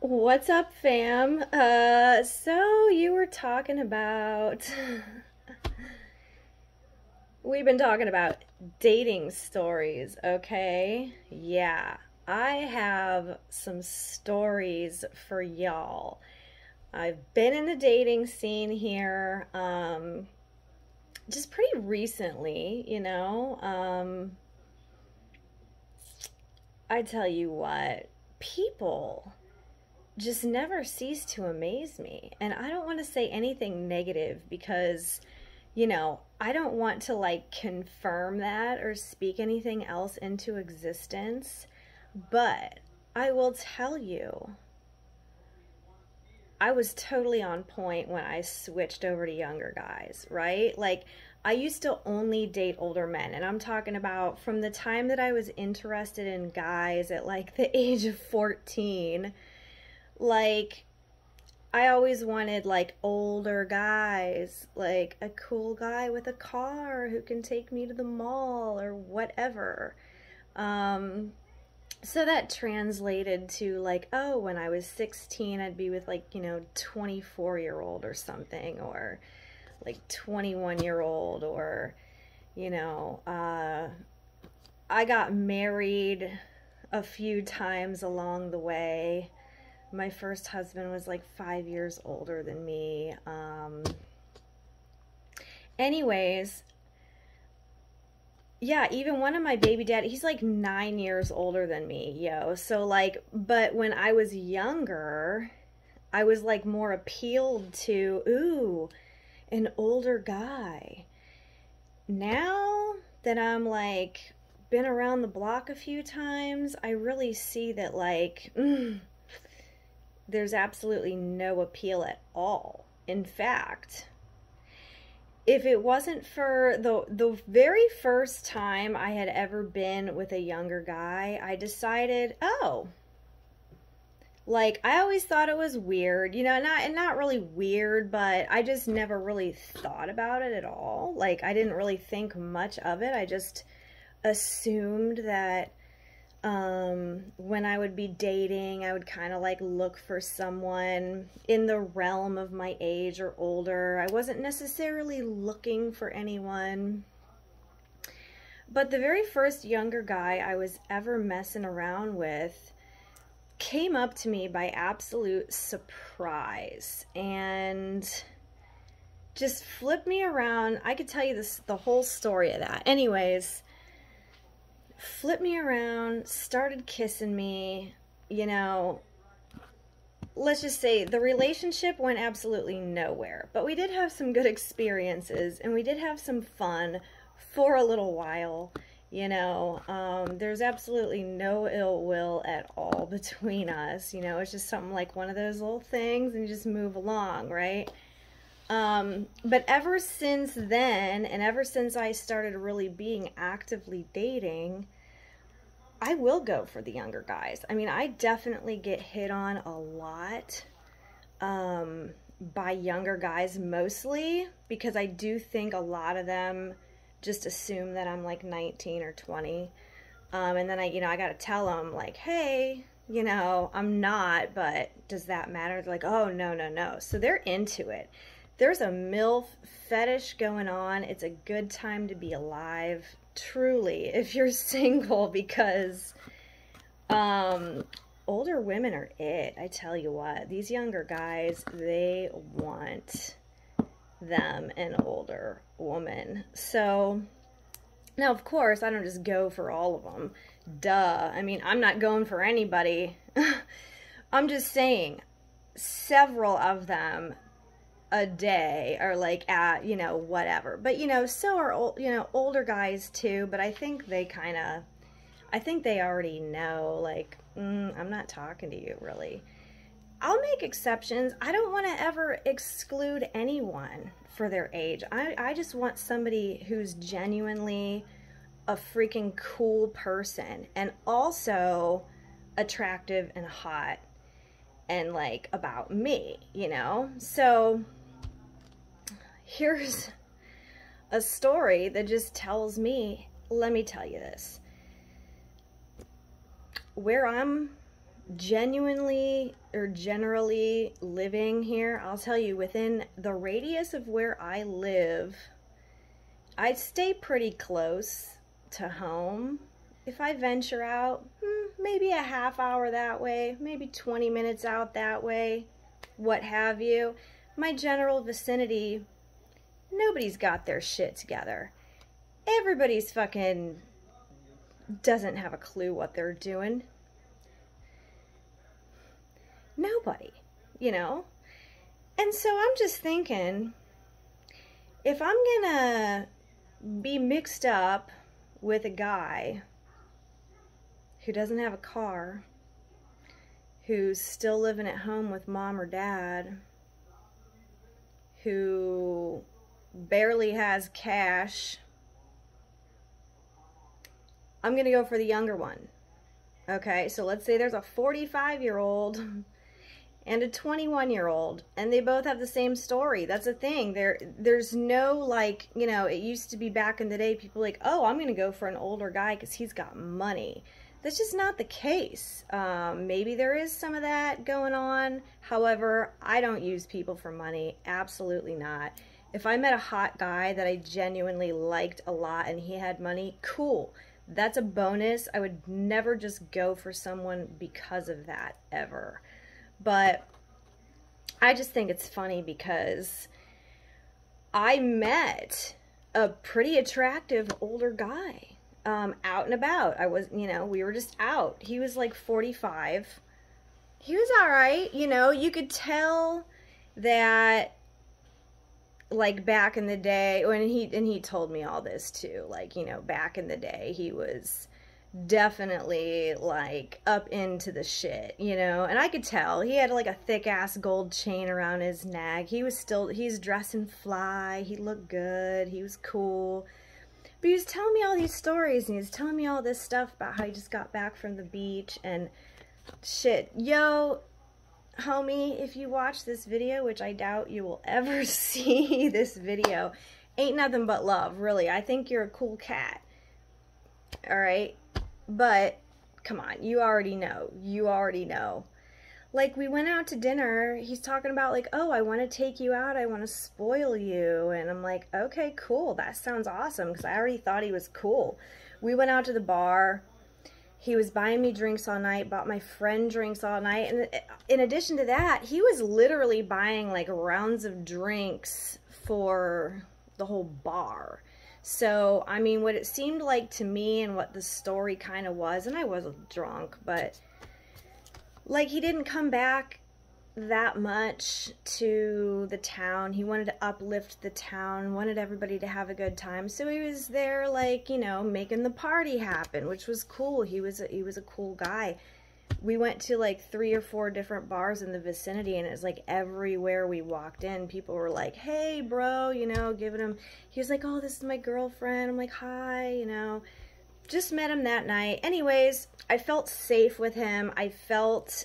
What's up, fam? So you were talking about, we've been talking about dating stories, okay? Yeah, I have some stories for y'all. I've been in the dating scene here, just pretty recently, I tell you what, people just never cease to amaze me. And I don't want to say anything negative because, I don't want to like confirm that or speak anything else into existence. But I will tell you, I was totally on point when I switched over to younger guys, right? Like, I used to only date older men, and I'm talking about from the time that I was interested in guys at like the age of 14. Like, I always wanted like older guys, like a cool guy with a car who can take me to the mall or whatever. Um, so that translated to like, oh, when I was 16, I'd be with like, 24-year-old or something, or like 21-year-old, or, you know, uh, I got married a few times along the way. My first husband was like 5 years older than me. Anyways, yeah, even one of my baby dad, he's like 9 years older than me, yo. So like, but when I was younger, I was like more appealed to, ooh, an older guy. Now that I'm like been around the block a few times, I really see that like, there's absolutely no appeal at all. In fact, if it wasn't for the very first time I had ever been with a younger guy, I decided, oh, like I always thought it was weird, not really weird, but I just never really thought about it at all. Like I didn't really think much of it. I just assumed that when I would be dating, I would kind of like look for someone in the realm of my age or older. I wasn't necessarily looking for anyone. But the very first younger guy I was ever messing around with came up to me by absolute surprise and just flipped me around. I could tell you the whole story of that. Anyways, flipped me around, started kissing me, let's just say the relationship went absolutely nowhere. But we did have some good experiences and we did have some fun for a little while. There's absolutely no ill will at all between us. It's just something like one of those little things and you just move along, right? But ever since then, and ever since I started really being actively dating, I will go for the younger guys. I mean, I definitely get hit on a lot by younger guys, mostly because I do think a lot of them just assume that I'm like 19 or 20. And then I got to tell them like, hey, I'm not, but does that matter? They're like, oh, no, no, no. So they're into it. There's a MILF fetish going on. It's a good time to be alive, truly, if you're single, because older women are it. I tell you what, these younger guys, they want them an older woman. So now, of course, I don't just go for all of them. Duh. I mean, I'm not going for anybody. I'm just saying several of them a day are like at, whatever. But, so are, older guys too. But I think they already know, like, I'm not talking to you, really. I'll make exceptions. I don't want to ever exclude anyone for their age. I just want somebody who's genuinely a freaking cool person and also attractive and hot and like about me, So here's a story that just tells me, let me tell you this. Where I'm genuinely or generally living here, I'll tell you, within the radius of where I live, I stay pretty close to home. If I venture out, maybe a half hour that way, maybe 20 minutes out that way, what have you. My general vicinity, nobody's got their shit together. Everybody's fucking doesn't have a clue what they're doing. Nobody, you know? And so I'm just thinking, if I'm gonna be mixed up with a guy who doesn't have a car, who's still living at home with mom or dad, who barely has cash, I'm going to go for the younger one. Okay, so let's say there's a 45-year-old and a 21-year-old, and they both have the same story. That's the thing. There's no, like, you know, it used to be back in the day, people like, oh, I'm going to go for an older guy because he's got money. That's just not the case. Maybe there is some of that going on. However, I don't use people for money. Absolutely not. If I met a hot guy that I genuinely liked a lot and he had money, cool. That's a bonus. I would never just go for someone because of that, ever. But I just think it's funny because I met a pretty attractive older guy. Out and about. I was, you know, we were just out. He was like 45. He was all right. You know, you could tell that, like, back in the day, when he told me all this too, like, you know, back in the day, he was definitely, like, up into the shit, you know, and I could tell. He had, like, a thick-ass gold chain around his neck. He's dressing fly. He looked good. He was cool. But he was telling me all these stories, and he was telling me all this stuff about how he just got back from the beach, and shit. Yo, homie, if you watch this video, which I doubt you will ever see this video, ain't nothing but love, really. I think you're a cool cat. Alright? But, come on, you already know. You already know. Like, we went out to dinner, he's talking about, like, oh, I want to take you out, I want to spoil you, and I'm like, okay, cool, that sounds awesome, because I already thought he was cool. We went out to the bar, he was buying me drinks all night, bought my friend drinks all night, and in addition to that, he was literally buying, like, rounds of drinks for the whole bar. So, I mean, what it seemed like to me, and what the story kind of was, and I wasn't drunk, but like, he didn't come back that much to the town. He wanted to uplift the town, wanted everybody to have a good time. So he was there, like, you know, making the party happen, which was cool. He was a cool guy. We went to, like, 3 or 4 different bars in the vicinity, and it was, like, everywhere we walked in, people were like, hey, bro, you know, giving him, he was like, oh, this is my girlfriend. I'm like, hi, you know. Just met him that night. Anyways, I felt safe with him. I felt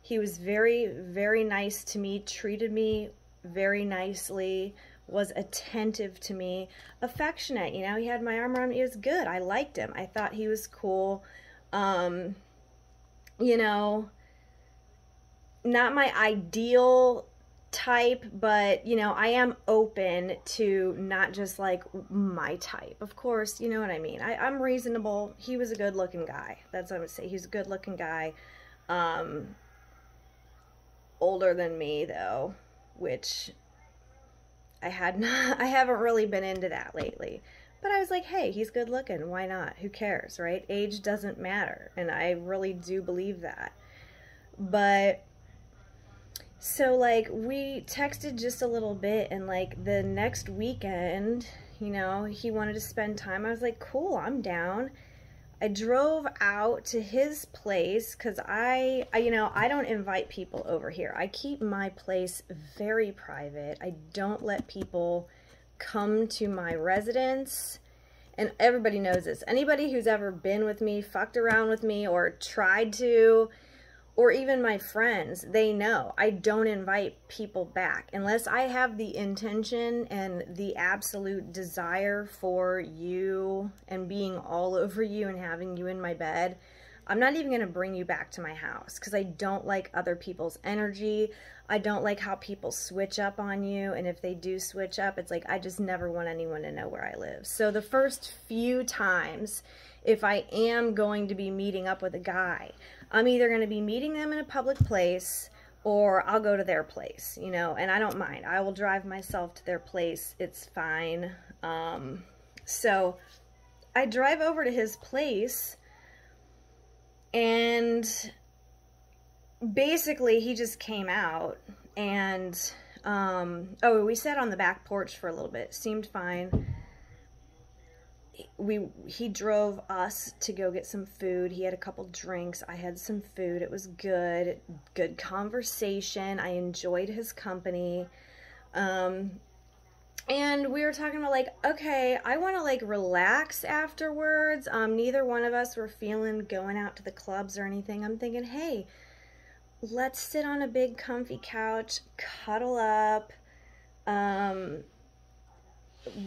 he was very, very nice to me, treated me very nicely, was attentive to me, affectionate, you know. He had my arm around me. He was good. I liked him. I thought he was cool. You know, not my ideal type, but, you know, I am open to not just, like, my type. Of course, you know what I mean. I'm reasonable. He was a good-looking guy. That's what I would say. He's a good-looking guy. Older than me, though, which I haven't really been into that lately. But I was like, hey, he's good-looking. Why not? Who cares, right? Age doesn't matter, and I really do believe that. But so, like, we texted just a little bit, and, like, the next weekend, you know, he wanted to spend time. I was like, cool, I'm down. I drove out to his place, because you know, I don't invite people over here. I keep my place very private. I don't let people come to my residence, and everybody knows this. Anybody who's ever been with me, fucked around with me, or tried to, or even my friends, they know I don't invite people back unless I have the intention and the absolute desire for you and being all over you and having you in my bed. I'm not even going to bring you back to my house because I don't like other people's energy. I don't like how people switch up on you. And if they do switch up, it's like I just never want anyone to know where I live. So the first few times, if I am going to be meeting up with a guy, I'm either going to be meeting them in a public place or I'll go to their place, you know, and I don't mind. I will drive myself to their place. It's fine. So I drive over to his place, and basically he just came out, and oh, we sat on the back porch for a little bit. Seemed fine. He drove us to go get some food. He had a couple drinks. I had some food. It was good. Good conversation. I enjoyed his company. And we were talking about, like, okay, I want to, like, relax afterwards. Neither one of us were feeling going out to the clubs or anything. I'm thinking, hey, let's sit on a big comfy couch, cuddle up,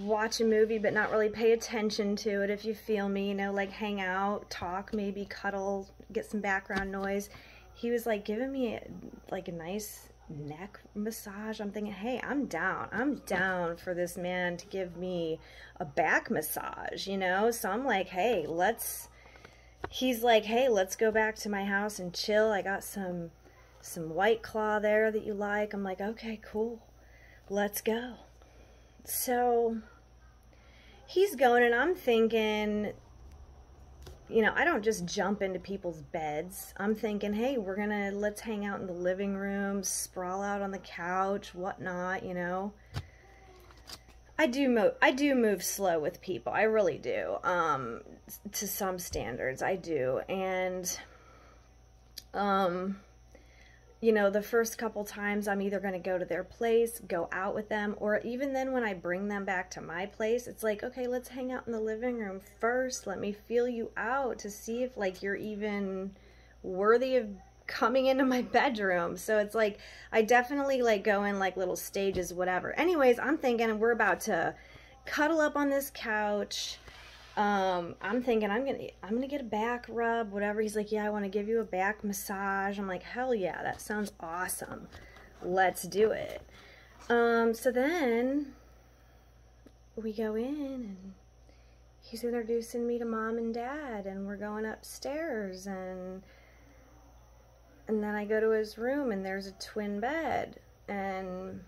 watch a movie but not really pay attention to it, if you feel me, you know, like hang out, talk, maybe cuddle, get some background noise. He was like giving me like a nice neck massage. I'm thinking, hey, I'm down for this man to give me a back massage, you know. So I'm like, hey, he's like, hey, let's go back to my house and chill. I got some White Claw there that you like. I'm like, okay, cool, let's go. So he's going, and I'm thinking, you know, I don't just jump into people's beds. I'm thinking, hey, let's hang out in the living room, sprawl out on the couch, whatnot, you know. I do move slow with people. I really do. To some standards, I do. And, you know, the first couple times I'm either going to go to their place, go out with them, or even then when I bring them back to my place, it's like, okay, let's hang out in the living room first. Let me feel you out to see if, like, you're even worthy of coming into my bedroom. So it's like, I definitely, like, go in, like, little stages, whatever. Anyways, I'm thinking we're about to cuddle up on this couch. I'm thinking I'm gonna get a back rub, whatever. He's like, yeah, I want to give you a back massage. I'm like, hell yeah, that sounds awesome. Let's do it. So then we go in, and he's introducing me to mom and dad, and we're going upstairs, and then I go to his room, and there's a twin bed, and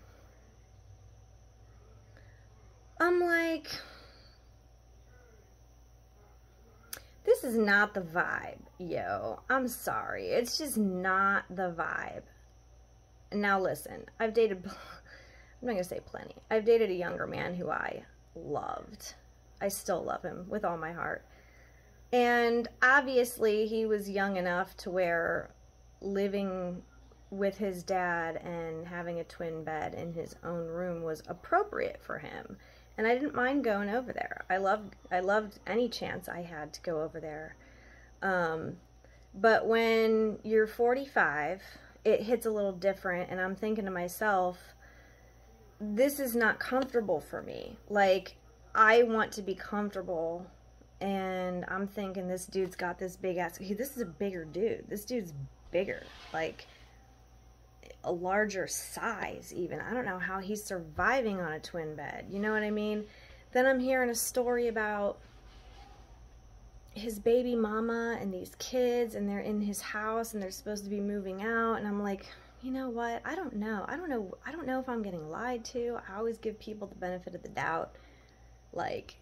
I'm like, this is not the vibe, yo. I'm sorry. It's just not the vibe. Now listen, I've dated, I'm not gonna say plenty. I've dated a younger man who I loved. I still love him with all my heart. And obviously he was young enough to where living with his dad and having a twin bed in his own room was appropriate for him. And I didn't mind going over there. I loved any chance I had to go over there. But when you're 45, it hits a little different, and I'm thinking to myself, this is not comfortable for me. Like, I want to be comfortable, and I'm thinking this dude's got this big ass, this is a bigger dude. This dude's bigger, like a larger size even. I don't know how he's surviving on a twin bed. You know what I mean? Then I'm hearing a story about his baby mama and these kids, and they're in his house, and they're supposed to be moving out, and I'm like, you know what? I don't know if I'm getting lied to. I always give people the benefit of the doubt. Like,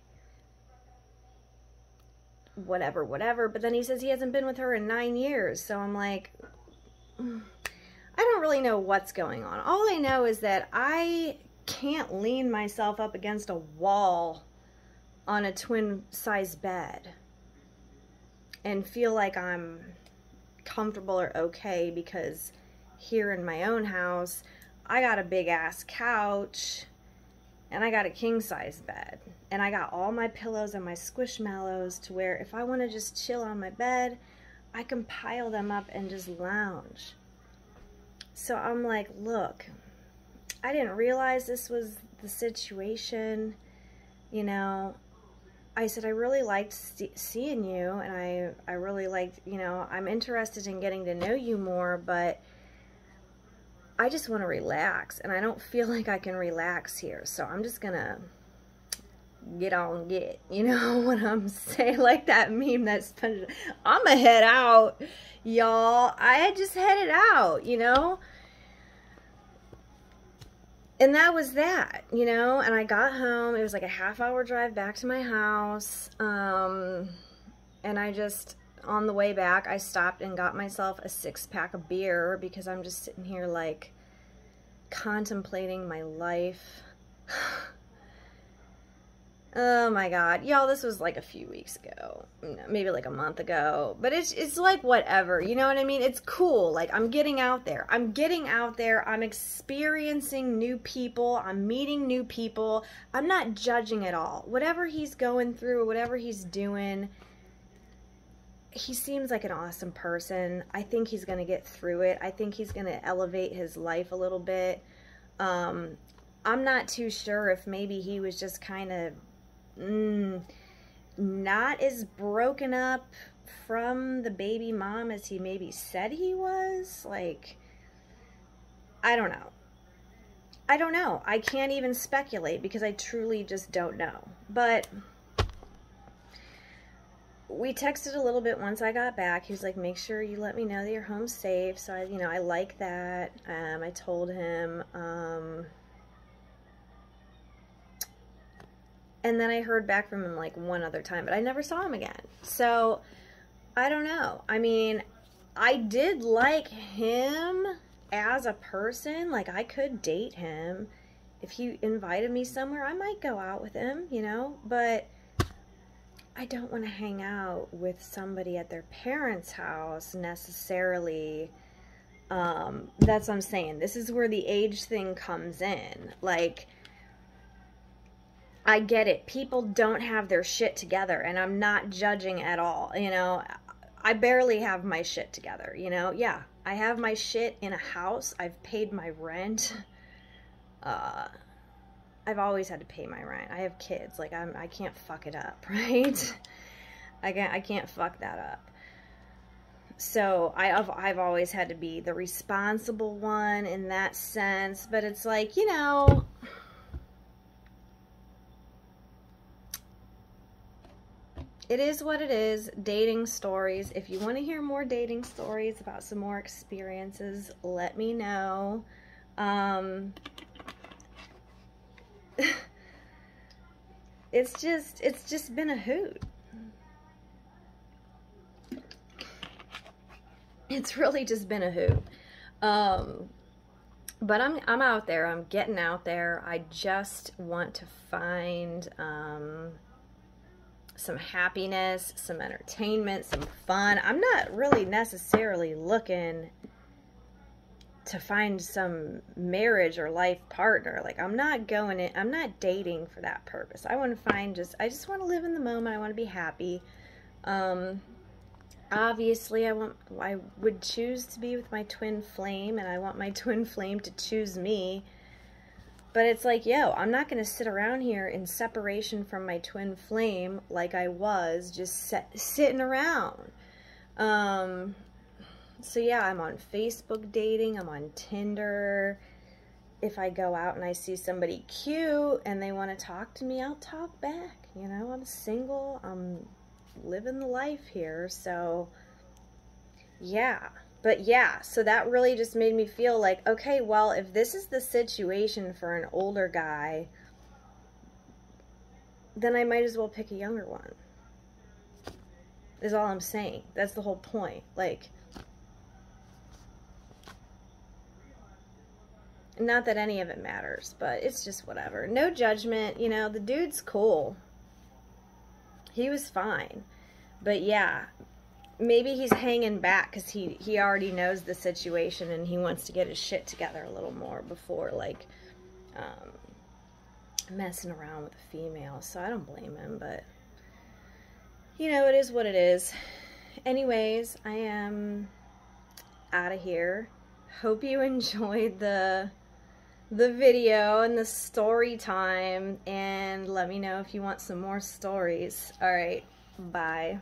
whatever. But then he says he hasn't been with her in 9 years. So I'm like, I don't really know what's going on. All I know is that I can't lean myself up against a wall on a twin-size bed and feel like I'm comfortable or okay, because here in my own house, I got a big-ass couch, and I got a king-size bed, and I got all my pillows and my squishmallows to where if I want to just chill on my bed, I can pile them up and just lounge. So I'm like, look, I didn't realize this was the situation, you know. I said, I really liked seeing you, and I really liked, you know, I'm interested in getting to know you more, but I just want to relax, and I don't feel like I can relax here, so I'm just gonna get on get, you know what I'm saying? Like that meme that's, I'ma head out, y'all. I had just headed out, you know? And that was that, you know? And I got home. It was like a half-hour drive back to my house. And I just, on the way back, I stopped and got myself a 6-pack of beer because I'm just sitting here like contemplating my life. Oh my God. Y'all, this was like a few weeks ago, maybe like a month ago, but it's like whatever, you know what I mean? It's cool. Like I'm getting out there. I'm getting out there. I'm experiencing new people. I'm meeting new people. I'm not judging at all. Whatever he's going through, whatever he's doing, he seems like an awesome person. I think he's going to get through it. I think he's going to elevate his life a little bit. I'm not too sure if maybe he was just kind of not as broken up from the baby mom as he maybe said he was. Like, I don't know. I don't know. I can't even speculate because I truly just don't know. But we texted a little bit once I got back. He was like, make sure you let me know that you're home safe. So I, you know, I like that. I told him, and then I heard back from him like one other time, but I never saw him again. So, I don't know. I mean, I did like him as a person. Like, I could date him. If he invited me somewhere, I might go out with him, you know? But I don't want to hang out with somebody at their parents' house necessarily. That's what I'm saying. This is where the age thing comes in. Like, I get it. People don't have their shit together, and I'm not judging at all, you know. I barely have my shit together, you know. Yeah, I have my shit in a house. I've paid my rent. I've always had to pay my rent. I have kids. Like, I can't fuck it up, right? I can't fuck that up. So I've always had to be the responsible one in that sense. But it's like, you know, it is what it is. Dating stories. If you want to hear more dating stories about some more experiences, let me know. It's just been a hoot. It's really just been a hoot. But I'm out there. I'm getting out there. I just want to find some happiness, some entertainment, some fun. I'm not really necessarily looking to find some marriage or life partner. Like, I'm not dating for that purpose. I want to find I just want to live in the moment. I want to be happy. Obviously, I would choose to be with my twin flame, and I want my twin flame to choose me. But it's like, yo, I'm not going to sit around here in separation from my twin flame like I was, just sitting around. So yeah, I'm on Facebook dating, I'm on Tinder. If I go out and I see somebody cute and they want to talk to me, I'll talk back. You know, I'm single, I'm living the life here, so yeah. But yeah, so that really just made me feel like, okay, well, if this is the situation for an older guy, then I might as well pick a younger one. Is all I'm saying. That's the whole point. Like, not that any of it matters, but it's just whatever. No judgment, you know, the dude's cool. He was fine. But yeah, maybe he's hanging back because he already knows the situation and he wants to get his shit together a little more before, like, messing around with a female. So I don't blame him, but, you know, it is what it is. Anyways, I am out of here. Hope you enjoyed the the video and the story time, and let me know if you want some more stories. All right, bye.